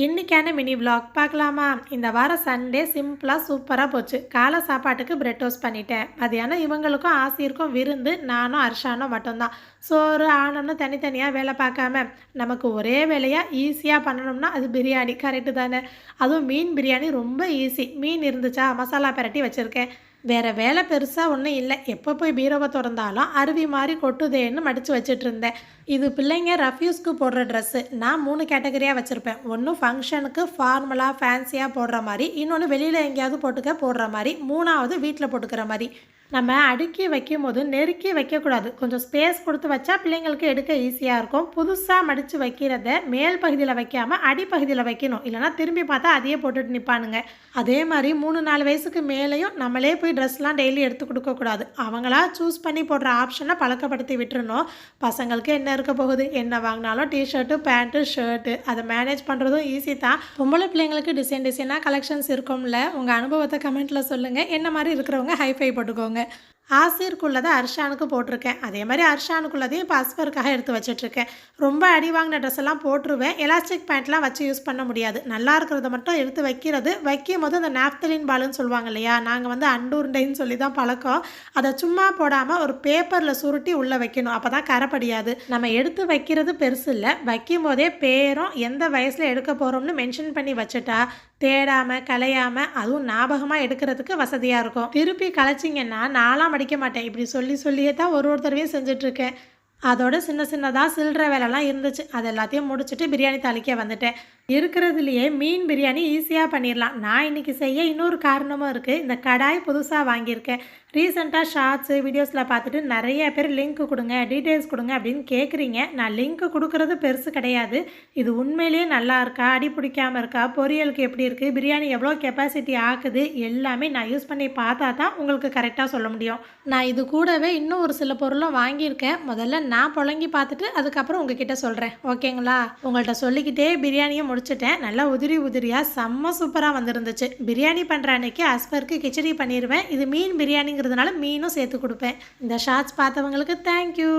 இன்னைக்கான mini vlog பார்க்கலாமா? இந்த வாரம் சண்டே சிம்பிளாக சூப்பராக போச்சு. காலை சாப்பாட்டுக்கு பிரெட் டோஸ்ட் பண்ணிட்டேன். மதியானம் இவங்களுக்கும் ஆசிர்க்கும் விருந்து, நானும் அர்ஷானும் மட்டும்தான். சோறு ஆனம்னு தனித்தனியாக வேலை பார்க்காம நமக்கு ஒரே வேலையாக ஈஸியாக பண்ணணும்னா அது பிரியாணி. கரெக்டு தானே? அதுவும் மீன் பிரியாணி ரொம்ப ஈஸி. மீன் இருந்துச்சா மசாலா பிரட்டி வச்சுருக்கேன். வேறு வேலை பெருசாக ஒன்றும் இல்லை. எப்போ போய் பீரோவை திறந்தாலும் அருவி மாதிரி கொட்டுதேன்னு மடித்து வச்சுட்டு இருந்தேன். இது பிள்ளைங்க ரஃப்யூஸ்க்கு போடுற ட்ரெஸ்ஸு. நான் 3 கேட்டகரியாக வச்சுருப்பேன். ஒன்று ஃபங்க்ஷனுக்கு ஃபார்மலாக ஃபேன்சியாக போடுற மாதிரி, இன்னொன்று வெளியில் எங்கேயாவது போடுற மாதிரி, 3ஆவது வீட்டில் போட்டுக்கிற மாதிரி. நம்ம அடுக்கி வைக்கும் போது நெருக்கி வைக்கக்கூடாது. கொஞ்சம் ஸ்பேஸ் கொடுத்து வச்சா பிள்ளைங்களுக்கு எடுக்க ஈஸியாக இருக்கும். புதுசாக மடித்து வைக்கிறத மேல் பகுதியில் வைக்காமல் அடிப்பகுதியில் வைக்கணும். இல்லைனா திரும்பி பார்த்தா அதையே போட்டுட்டு நிற்பானுங்க. அதே மாதிரி 3-4 வயசுக்கு மேலேயும் நம்மளே போய் ட்ரெஸ்லாம் டெய்லி எடுத்து கொடுக்கக்கூடாது. அவங்களா சூஸ் பண்ணி போடுற ஆப்ஷனை பழக்கப்படுத்தி விட்டுறணும். பசங்களுக்கு என்ன இருக்க போகுது? என்ன வாங்கினாலும் டிஷர்ட்டு, பேண்ட்டு, ஷர்ட்டு. அதை மேனேஜ் பண்ணுறதும் ஈஸி தான். பொம்பளை பிள்ளைங்களுக்கு டிசைனாக கலெக்ஷன்ஸ் இருக்கும்ல. உங்கள் அனுபவத்தை கமெண்ட்டில் சொல்லுங்கள். என்ன மாதிரி இருக்கிறவங்க ஹைஃபை போட்டுக்கோங்க. ஆசிர்க்குள்ளதை அர்ஷானுக்கு போட்டிருக்கேன். அதே மாதிரி அர்ஷானுக்குள்ளதையும் இப்போ அஸ்பருக்காக எடுத்து வச்சிட்ருக்கேன். ரொம்ப அடி வாங்கின ட்ரெஸ் எல்லாம் போட்டுருவேன். எலாஸ்டிக் பேண்ட்லாம் வச்சு யூஸ் பண்ண முடியாது. நல்லா இருக்கிறத மட்டும் எடுத்து வைக்கிறது. வைக்கும் போது அந்த நாப்தலின் பாலுன்னு சொல்லுவாங்க இல்லையா, நாங்கள் அண்டுருண்டைன்னு சொல்லி தான் பழக்கம். அதை சும்மா போடாமல் ஒரு பேப்பரில் சுருட்டி உள்ளே வைக்கணும். அப்போ தான் கரைப்படியாது. நம்ம எடுத்து வைக்கிறது பெருசு இல்லை. வைக்கும் போதே பேரும் எந்த வயசில் எடுக்க போகிறோம்னு மென்ஷன் பண்ணி வச்சுட்டா தேடாமல் கலையாமல் அதுவும் ஞாபகமாக எடுக்கிறதுக்கு வசதியாக இருக்கும். திருப்பி கலைச்சிங்கன்னா நான்லாம் மடிக்க மாட்டேன். இப்படி சொல்லியே தான் ஒரு தடவையும் செஞ்சிட்ருக்கேன். அதோட சின்னதாக சில்லற வேலைலாம் இருந்துச்சு. அது எல்லாத்தையும் முடிச்சுட்டு பிரியாணி தாளிக்க வந்துட்டேன். இருக்கிறதுலையே மீன் பிரியாணி ஈஸியாக பண்ணிடலாம். நான் இன்றைக்கி செய்ய இன்னொரு காரணமும் இருக்குது. இந்த கடாய் புதுசாக வாங்கியிருக்கேன். ரீசெண்டாக ஷார்ட்ஸு வீடியோஸில் பார்த்துட்டு நிறைய பேர் லிங்க் கொடுங்க, டீட்டெயில்ஸ் கொடுங்க அப்படின்னு கேட்குறீங்க. நான் லிங்க் கொடுக்குறது பெருசு கிடையாது. இது உண்மையிலேயே நல்லா இருக்கா, அடி பிடிக்காமல் இருக்கா, பொரியலுக்கு எப்படி இருக்குது, பிரியாணி எவ்வளோ கெப்பாசிட்டி ஆக்குது, எல்லாமே நான் யூஸ் பண்ணி பார்த்தா தான் உங்களுக்கு கரெக்டாக சொல்ல முடியும். நான் இது கூடவே இன்னும் ஒரு சில பொருளும் வாங்கியிருக்கேன். முதல்ல நான் புழங்கி பார்த்துட்டு அதுக்கப்புறம் உங்ககிட்ட சொல்கிறேன். ஓகேங்களா? உங்கள்கிட்ட சொல்லிக்கிட்டே பிரியாணியை முடிச்சுட்டேன். நல்லா உதிரியாக செம்ம சூப்பராக வந்துருந்துச்சு. பிரியாணி பண்ணுற அன்னைக்கு அஸ்பருக்கு கிச்சடி பண்ணிடுவேன். இது மீன் பிரியாணிங்கிறதுனால மீனும் சேர்த்து கொடுப்பேன். இந்த ஷார்ட்ஸ் பார்த்தவங்களுக்கு தேங்க்யூ.